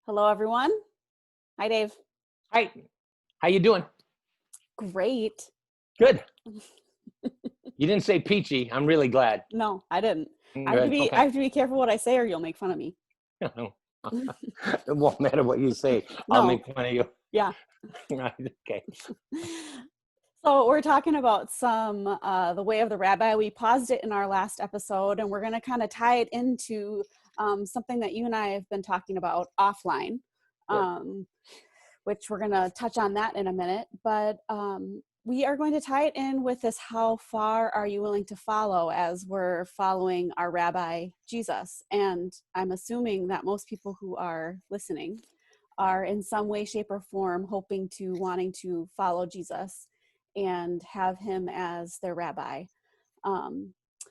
Hello, everyone. Hi, Dave. Hi, how you doing? Great. Good. You didn't say peachy. I'm really glad. No, I didn't. Good. I Okay. have to be careful what I say, or you'll make fun of me. It won't matter what you say. I'll No. make fun of you. Yeah. Right. Okay. So we're talking about the way of the rabbi. We paused it in our last episode, and we're going to kind of tie it into something that you and I have been talking about offline, Sure. which we're going to touch on that in a minute. But we are going to tie it in with this: how far are you willing to follow as we're following our rabbi, Jesus? And I'm assuming that most people who are listening are in some way, shape, or form wanting to follow Jesus and have him as their rabbi.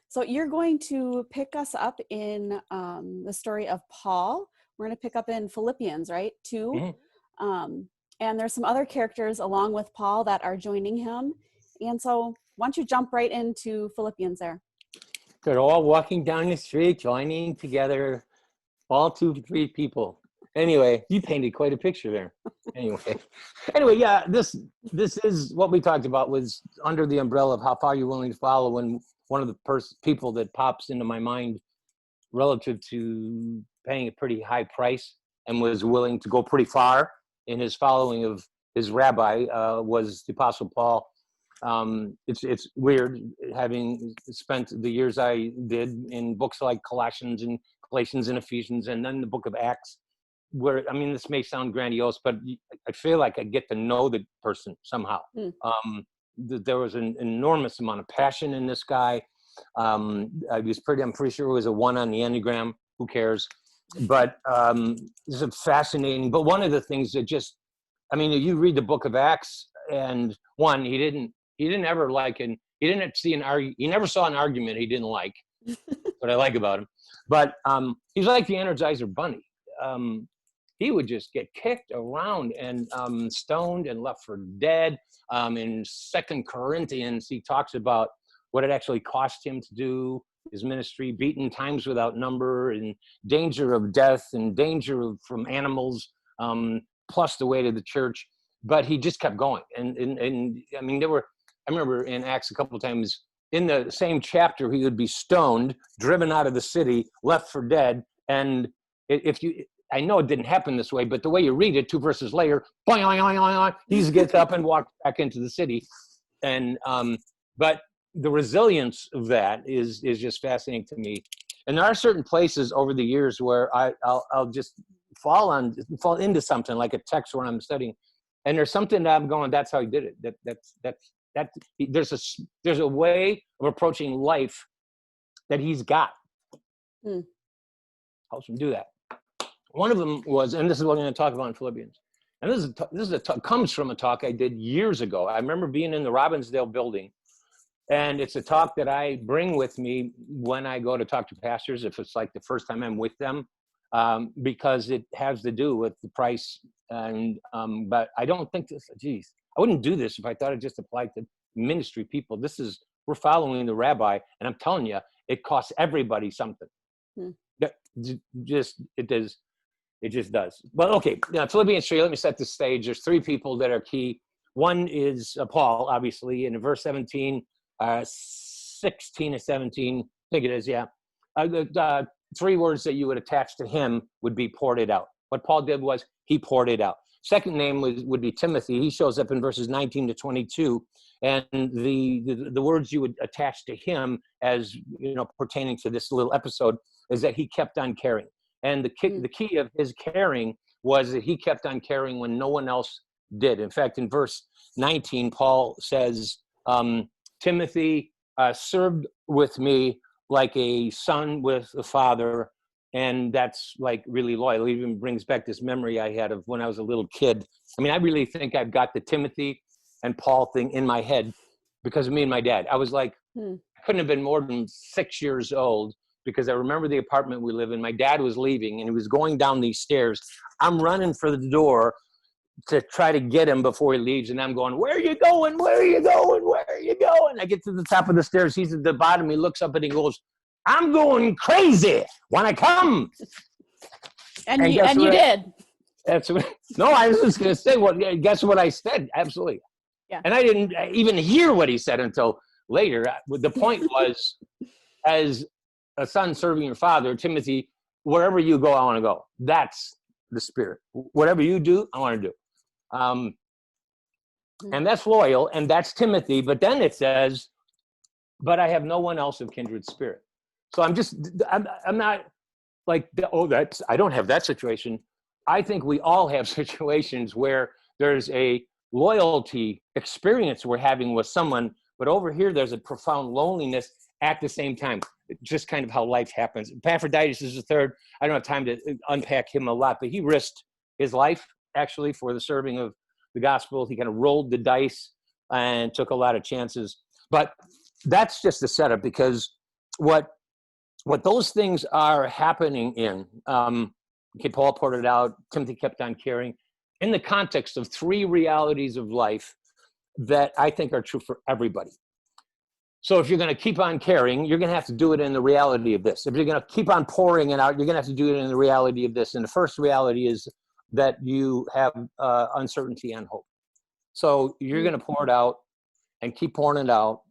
So you're going to pick us up in the story of Paul. We're going to pick up in Philippians, right? 2. Mhm. And there's some other characters along with Paul that are joining him. And so why don't you jump right into Philippians there? They're all walking down the street, joining together, all 2, 3 people. Anyway, you painted quite a picture there. Anyway, yeah, this is what we talked about, was under the umbrella of how far you're willing to follow. And one of the people that pops into my mind relative to paying a pretty high price and was willing to go pretty far in his following of his rabbi was the Apostle Paul. It's weird, having spent the years I did in books like Colossians and Galatians and Ephesians, and then the book of Acts, where, I mean, this may sound grandiose, but I feel like I get to know the person somehow. There was an enormous amount of passion in this guy. I'm pretty sure it was a 1 on the Enneagram. Who cares? But this is fascinating. But one of the things that just, I mean, you read the book of Acts, and one, he didn't ever like, and he never saw an argument he didn't like. What I like about him. But he's like the Energizer bunny. He would just get kicked around and stoned and left for dead. In 2 Corinthians, he talks about what it actually cost him to do his ministry, beaten times without number, and danger of death and danger from animals, plus the weight of the church. But he just kept going. And I mean, I remember in Acts a couple of times, in the same chapter, he would be stoned, driven out of the city, left for dead. And I know it didn't happen this way, but the way you read it, 2 verses later, boing, boing, boing, boing, he gets up and walks back into the city. And but the resilience of that is just fascinating to me. And there are certain places over the years where I'll just fall into something like a text where I'm studying, and there's something that I'm going, that's how he did it. That there's a way of approaching life that he's got. Helps him do that. One of them was, and this is what I'm going to talk about in Philippians. And this comes from a talk I did years ago. I remember being in the Robbinsdale building, and it's a talk that I bring with me when I go to talk to pastors, if it's like the first time I'm with them, because it has to do with the price. And but I don't think I wouldn't do this if I thought it just applied to ministry people. We're following the rabbi, and I'm telling you, it costs everybody something. It just does. Well, okay, now Philippians 3, let me set the stage. There's 3 people that are key. One is Paul, obviously, in verse 17, 16 to 17, I think it is, yeah. 3 words that you would attach to him would be poured it out. What Paul did was he poured it out. Second name would be Timothy. He shows up in verses 19 to 22. And the words you would attach to him as, pertaining to this little episode is that he kept on caring. And the key of his caring was that he kept on caring when no one else did. In fact, in verse 19, Paul says, Timothy served with me like a son with a father. And that's like really loyal. It even brings back this memory I had of when I was a little kid. I mean, I really think I've got the Timothy and Paul thing in my head because of me and my dad. I was like, I couldn't have been more than 6 years old, because I remember the apartment we live in. My dad was leaving, and he was going down these stairs. I'm running for the door to try to get him before he leaves, and I'm going, where are you going? Where are you going? Where are you going? I get to the top of the stairs. He's at the bottom. He looks up and he goes, I'm going crazy. Want to come? And you did. That's what, no, I was just going to say, well, yeah, guess what I said? Absolutely. Yeah. And I didn't even hear what he said until later. The point was, as a son serving your father, Timothy, wherever you go, I want to go. That's the spirit. Whatever you do, I want to do. And that's loyal, and that's Timothy. But then it says, but I have no one else of kindred spirit. So I'm not like, oh, I don't have that situation. I think we all have situations where there's a loyalty experience we're having with someone, but over here there's a profound loneliness at the same time. Just kind of how life happens. Epaphroditus is the third. I don't have time to unpack him a lot, but he risked his life actually for the serving of the gospel. He kind of rolled the dice and took a lot of chances. But that's just the setup, because what those things are happening in, Paul pointed out, Timothy kept on caring, in the context of three realities of life that I think are true for everybody. So if you're going to keep on caring, you're going to have to do it in the reality of this. If you're going to keep on pouring it out, you're going to have to do it in the reality of this. And the first reality is that you have uncertainty and hope. So you're going to pour it out and keep pouring it out,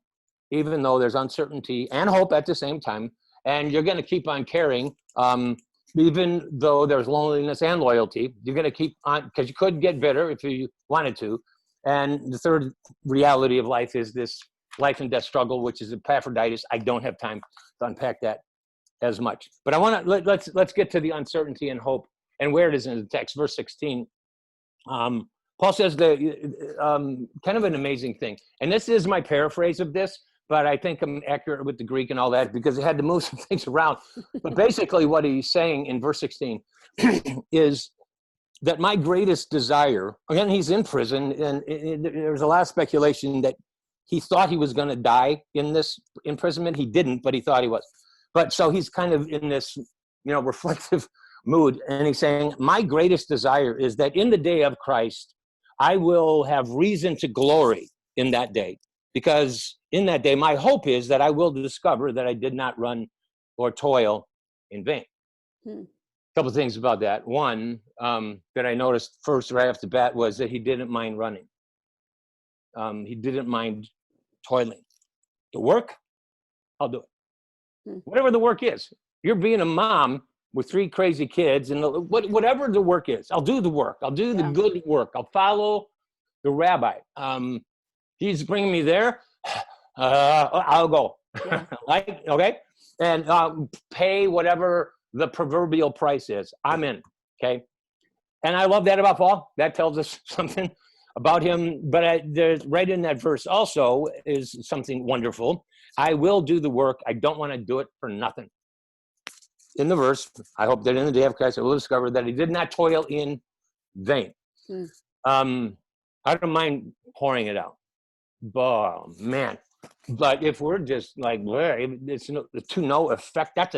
even though there's uncertainty and hope at the same time. And you're going to keep on caring, even though there's loneliness and loyalty. You're going to keep on, because you could get bitter if you wanted to. And the third reality of life is this life and death struggle, which is Epaphroditus. I don't have time to unpack that as much. But I want to, let's get to the uncertainty and hope and where it is in the text. Verse 16. Paul says that kind of an amazing thing. And this is my paraphrase of this, but I think I'm accurate with the Greek and all that because I had to move some things around. But basically what he's saying in verse 16 is that my greatest desire, again, he's in prison, and there's a lot of speculation that he thought he was going to die in this imprisonment. He didn't, but he thought he was. But so he's kind of in this, reflective mood. And he's saying, my greatest desire is that in the day of Christ, I will have reason to glory in that day. Because in that day, my hope is that I will discover that I did not run or toil in vain. A couple of things about that. One, that I noticed first right off the bat was that he didn't mind running. He didn't mind toiling. The work, I'll do it. Whatever the work is. You're being a mom with 3 crazy kids, and whatever the work is, I'll do the work. I'll do the good work. I'll follow the rabbi. He's bringing me there. I'll go. Yeah. Okay? And pay whatever the proverbial price is. I'm in. Okay? And I love that about Paul. That tells us something about him. But there's right in that verse also is something wonderful. I will do the work. I don't want to do it for nothing. In the verse, I hope that in the day of Christ I will discover that he did not toil in vain. I don't mind pouring it out. Oh, man. But if we're just like, it's to no effect, that's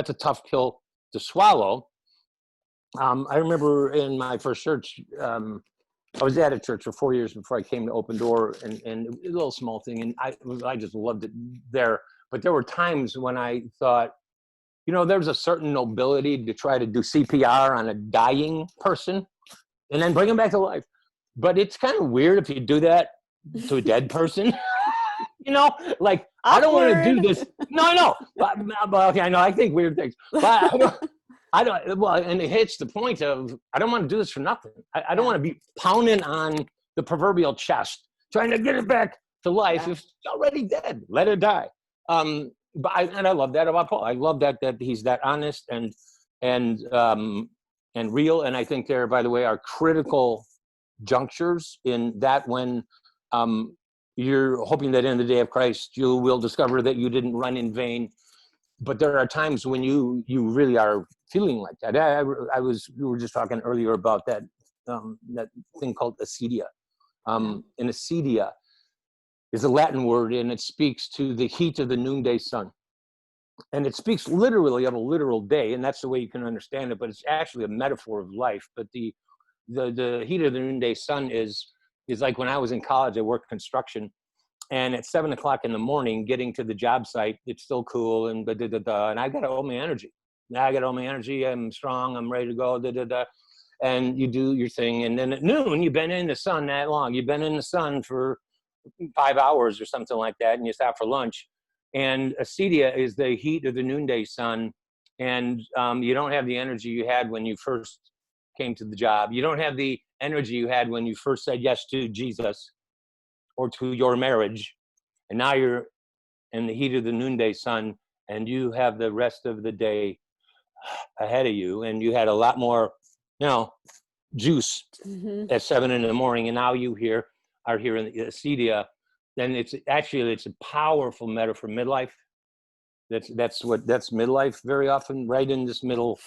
a tough pill to swallow. I remember in my first church, I was at a church for 4 years before I came to Open Door, and a little small thing, and I just loved it there. But there were times when I thought, there's a certain nobility to try to do CPR on a dying person and then bring them back to life. But it's kind of weird if you do that to a dead person. Like, I don't want to do this. No. But, okay, I know, I think weird things. But I don't, well, and it hits the point of, I don't want to do this for nothing. I don't want to be pounding on the proverbial chest, trying to get it back to life if it's already dead. Let it die. But I love that about Paul. I love that he's that honest and real. And I think there, by the way, are critical junctures in that when you're hoping that in the day of Christ you will discover that you didn't run in vain. But there are times when you really are feeling like that. We were just talking earlier about that thing called acedia. And acedia is a Latin word, and it speaks to the heat of the noonday sun. And it speaks literally of a literal day, and that's the way you can understand it, but it's actually a metaphor of life. But the heat of the noonday sun is like when I was in college, I worked construction, and at 7 o'clock in the morning, getting to the job site, it's still cool, and and I got all my energy. I'm strong, I'm ready to go, and you do your thing. And then at noon, you've been in the sun that long. You've been in the sun for 5 hours or something like that, and you stop for lunch. And acedia is the heat of the noonday sun, and you don't have the energy you had when you first came to the job. You don't have the energy you had when you first said yes to Jesus or to your marriage. And now you're in the heat of the noonday sun, and you have the rest of the day ahead of you, and you had a lot more, juice at 7 in the morning, and now you are here in the acedia. Then it's a powerful metaphor for midlife. That's midlife very often, right in this middle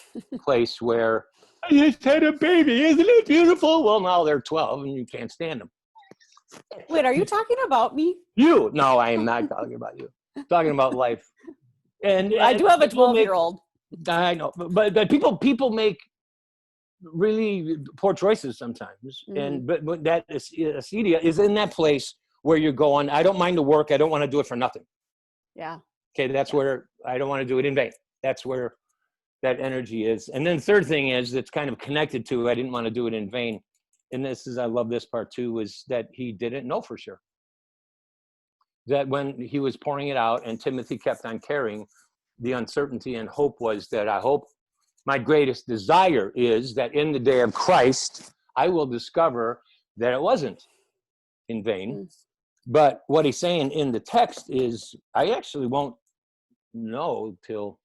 place where I just had a baby, isn't it beautiful? Well, now they're 12 and you can't stand them. Wait, are you talking about me? You? No, I am not talking about you. I'm talking about life. And I do have a 12-year-old. I know, but people make really poor choices sometimes. And but that acedia is in that place where you're going, I don't mind the work, I don't want to do it for nothing. Yeah. Okay, that's where I don't want to do it in vain. That's where that energy is. And then the third thing is that's kind of connected to I didn't want to do it in vain. And I love this part too, is that he didn't know for sure. That when he was pouring it out and Timothy kept on carrying, the uncertainty and hope was that I hope my greatest desire is that in the day of Christ, I will discover that it wasn't in vain. But what he's saying in the text is, I actually won't know till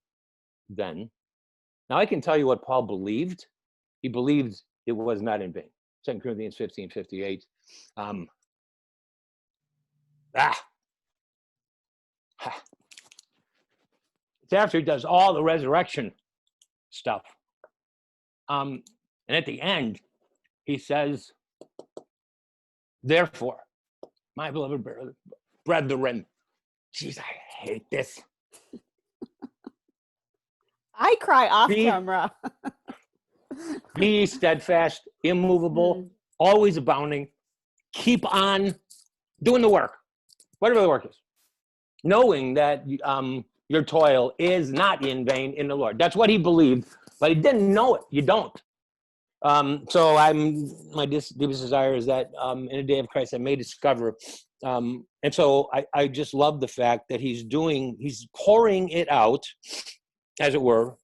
then. Now, I can tell you what Paul believed. He believed it was not in vain. 2 Corinthians 15:58. It's after he does all the resurrection stuff. And at the end, he says, therefore, my beloved brethren, geez, I hate this. I cry off camera. Be steadfast, immovable, always abounding. Keep on doing the work, whatever the work is, knowing that your toil is not in vain in the Lord. That's what he believed, but he didn't know it. You don't. So my deepest desire is that in the day of Christ, I may discover. And so I just love the fact that he's pouring it out, as it were,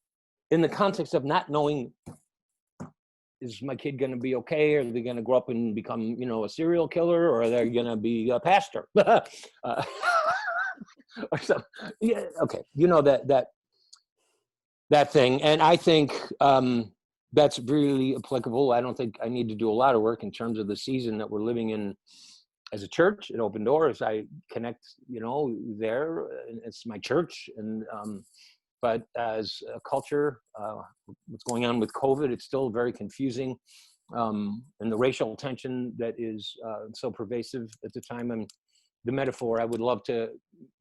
in the context of not knowing, is my kid going to be okay? Are they going to grow up and become, a serial killer, or are they going to be a pastor? Or something. Yeah, okay. That thing. And I think that's really applicable. I don't think I need to do a lot of work in terms of the season that we're living in as a church at Open Doors. I connect, there. It's my church. And but as a culture, what's going on with COVID, it's still very confusing. And the racial tension that is so pervasive at the time. And the metaphor I would love to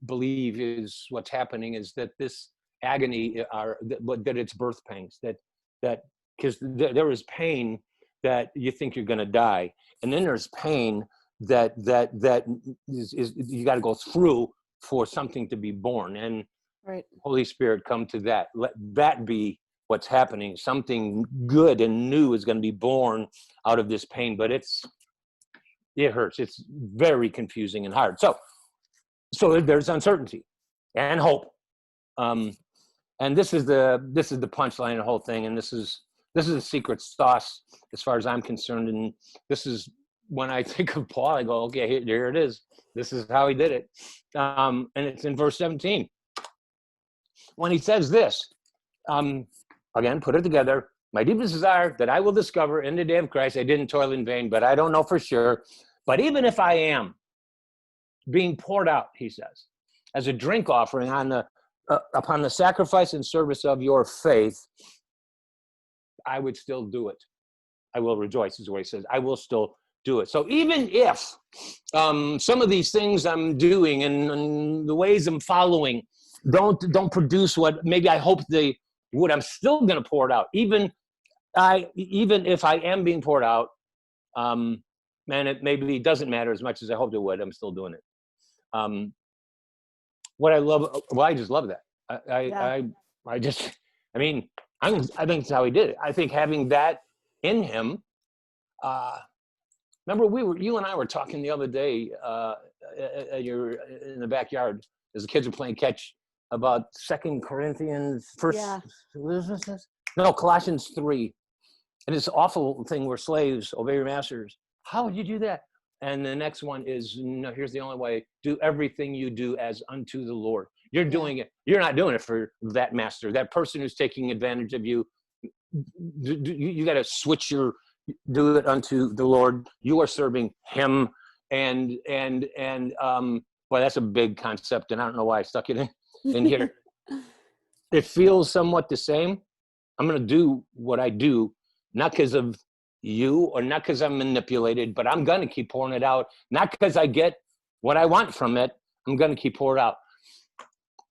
believe is what's happening is that this agony that it's birth pangs, that because there is pain that you think you're going to die, and then there's pain that is you got to go through for something to be born. And right. Holy Spirit, come to that. Let that be what's happening. Something good and new is going to be born out of this pain, but it hurts. It's very confusing and hard. So there's uncertainty and hope. And this is the punchline of the whole thing. And this is a secret sauce as far as I'm concerned. And this is when I think of Paul, I go, okay, here it is. This is how he did it. And it's in verse 17. When he says this, again, put it together. My deepest desire that I will discover in the day of Christ, I didn't toil in vain, but I don't know for sure. But even if I am being poured out, he says, as a drink offering upon the sacrifice and service of your faith, I would still do it. I will rejoice, is what he says. I will still do it. So even if some of these things I'm doing and the ways I'm following don't produce what maybe I hoped they would, I'm still going to pour it out. Even if I am being poured out, and it maybe doesn't matter as much as I hoped it would, I'm still doing it. I just love that. I think it's how he did it. I think having that in him. Remember, you and I were talking the other day in the backyard as the kids were playing catch about 2 Corinthians, Yeah. what is this? No, Colossians 3. And this awful thing where slaves obey your masters. How would you do that? And the next one is, no, here's the only way. Do everything you do as unto the Lord. You're doing it. You're not doing it for that master, that person who's taking advantage of you. You got to do it unto the Lord. You are serving him. Boy, that's a big concept. And I don't know why I stuck it in here. It feels somewhat the same. I'm going to do what I do, not because of you or not because I'm manipulated, but I'm going to keep pouring it out. Not because I get what I want from it. I'm going to keep pouring it out.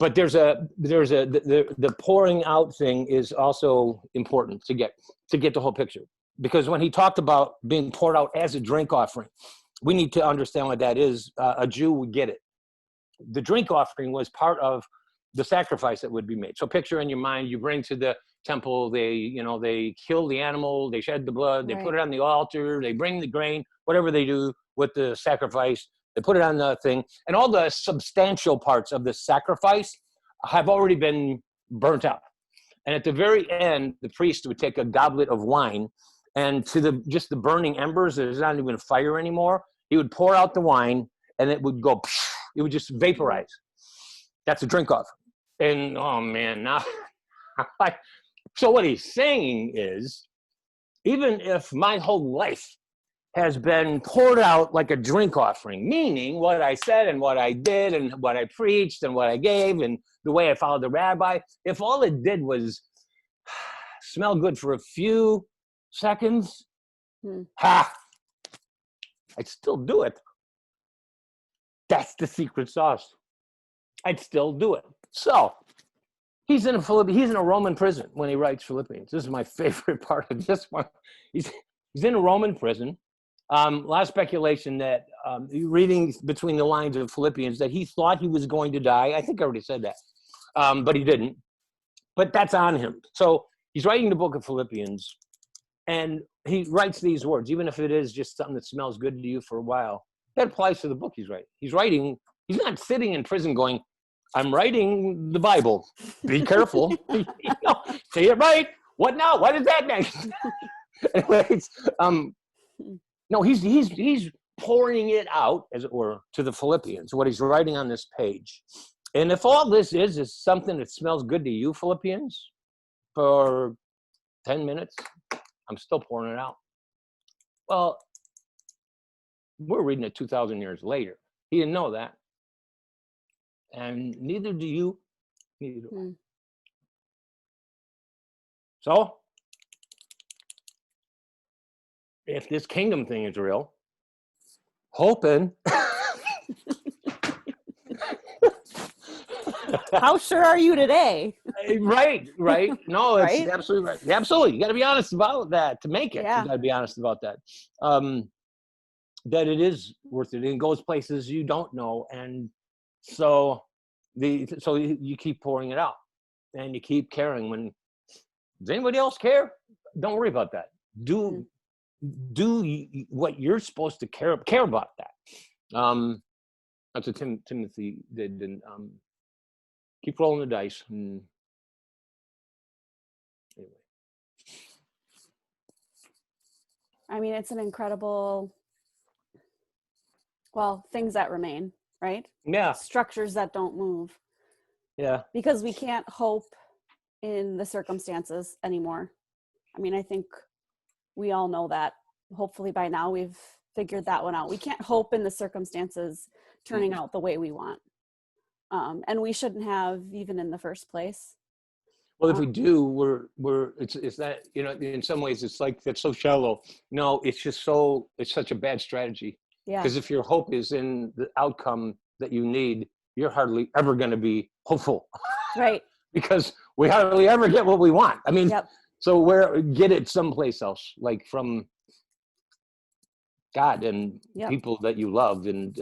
But the pouring out thing is also important to get the whole picture. Because when he talked about being poured out as a drink offering, we need to understand what that is. A Jew would get it. The drink offering was part of the sacrifice that would be made. So picture in your mind, you bring to the temple, they kill the animal, they shed the blood, they put it on the altar, they bring the grain, whatever they do with the sacrifice, they put it on the thing, and all the substantial parts of the sacrifice have already been burnt up. And at the very end, the priest would take a goblet of wine, and to just the burning embers, there's not even fire anymore, he would pour out the wine, and it would go, it would just vaporize. That's a drink offering. And oh man, now, so what he's saying is, even if my whole life has been poured out like a drink offering, meaning what I said and what I did and what I preached and what I gave and the way I followed the rabbi, if all it did was smell good for a few seconds, I'd still do it. That's the secret sauce. I'd still do it. So he's in a Roman prison when he writes Philippians. This is my favorite part of this one. He's in a Roman prison. A lot of speculation that reading between the lines of Philippians that he thought he was going to die. I think I already said that, but he didn't. But that's on him. So he's writing the book of Philippians, and he writes these words, even if it is just something that smells good to you for a while. That applies to the book he's writing. He's not sitting in prison going, I'm writing the Bible. Be careful. Say it right. What now? What is that mean? Anyways, no, he's pouring it out, as it were, to the Philippians, what he's writing on this page. And if all this is something that smells good to you, Philippians, for 10 minutes, I'm still pouring it out. Well, we're reading it 2,000 years later. He didn't know that. And neither do you, neither do I. So, if this kingdom thing is real, hoping. How sure are you today? Right. No, it's right? absolutely right. Absolutely. You got to be honest about that to make it. Yeah. You got to be honest about that. That it is worth it. It goes places you don't know. And so you keep pouring it out and you keep caring. Does anybody else care? Don't worry about that. Do what you're supposed to care about that. That's what Timothy did. And keep rolling the dice. And anyway. I mean, it's an incredible, things that remain, right? Yeah. Structures that don't move. Yeah. Because we can't hope in the circumstances anymore. I mean, I think we all know that. Hopefully by now we've figured that one out. We can't hope in the circumstances turning out the way we want. And we shouldn't have even in the first place. Well, if we do, it's that, in some ways it's like, that's so shallow. No, it's such a bad strategy. Yeah. Because if your hope is in the outcome that you need, you're hardly ever going to be hopeful. Right. Because we hardly ever get what we want. I mean, so get it someplace else, like from God and people that you love and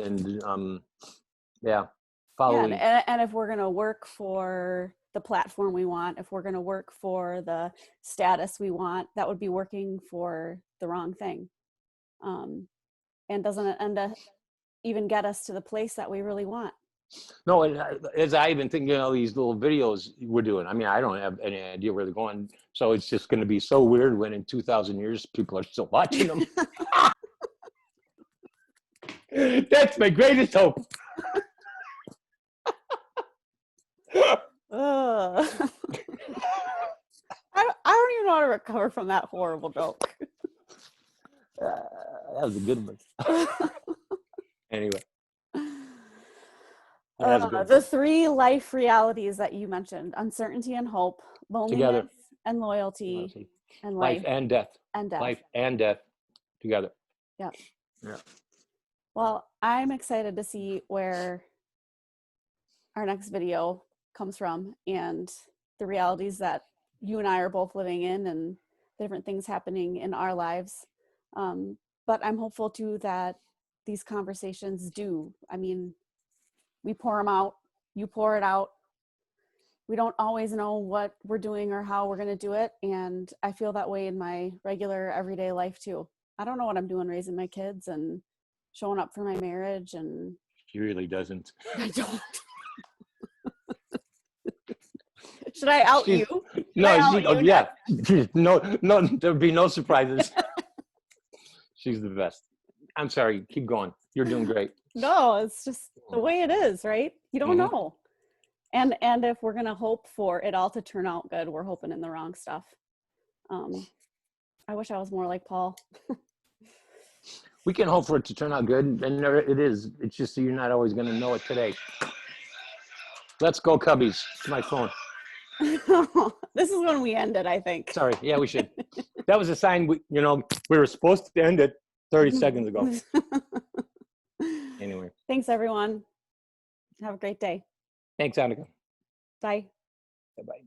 following. Yeah, and if we're going to work for the platform we want, if we're going to work for the status we want, that would be working for the wrong thing. And doesn't end up even get us to the place that we really want. No, and as I even think, these little videos we're doing, I mean, I don't have any idea where they're going. So it's just going to be so weird when in 2,000 years, people are still watching them. That's my greatest hope. I don't even know how to recover from that horrible joke. That was a good one. Anyway. The 3 life realities that you mentioned: uncertainty and hope, loneliness together. And loyalty, and life and death. And death. Life and death together. Yep. Yeah. Well, I'm excited to see where our next video comes from and the realities that you and I are both living in and different things happening in our lives. But I'm hopeful too that these conversations do. I mean, we pour them out, you pour it out. We don't always know what we're doing or how we're going to do it. And I feel that way in my regular everyday life too. I don't know what I'm doing raising my kids and showing up for my marriage. And she really doesn't. I don't. Should I out you? Yeah. No, there'll be no surprises. She's the best. I'm sorry. Keep going. You're doing great. No, it's just the way it is, right? You don't know. And if we're going to hope for it all to turn out good, we're hoping in the wrong stuff. I wish I was more like Paul. We can hope for it to turn out good, and it is. It's just that you're not always going to know it today. Let's go, Cubbies. It's my phone. This is when we end it, I think. Sorry. Yeah, we should. That was a sign we were supposed to end it 30 seconds ago. Anyway. Thanks, everyone. Have a great day. Thanks, Annika. Bye. Bye-bye.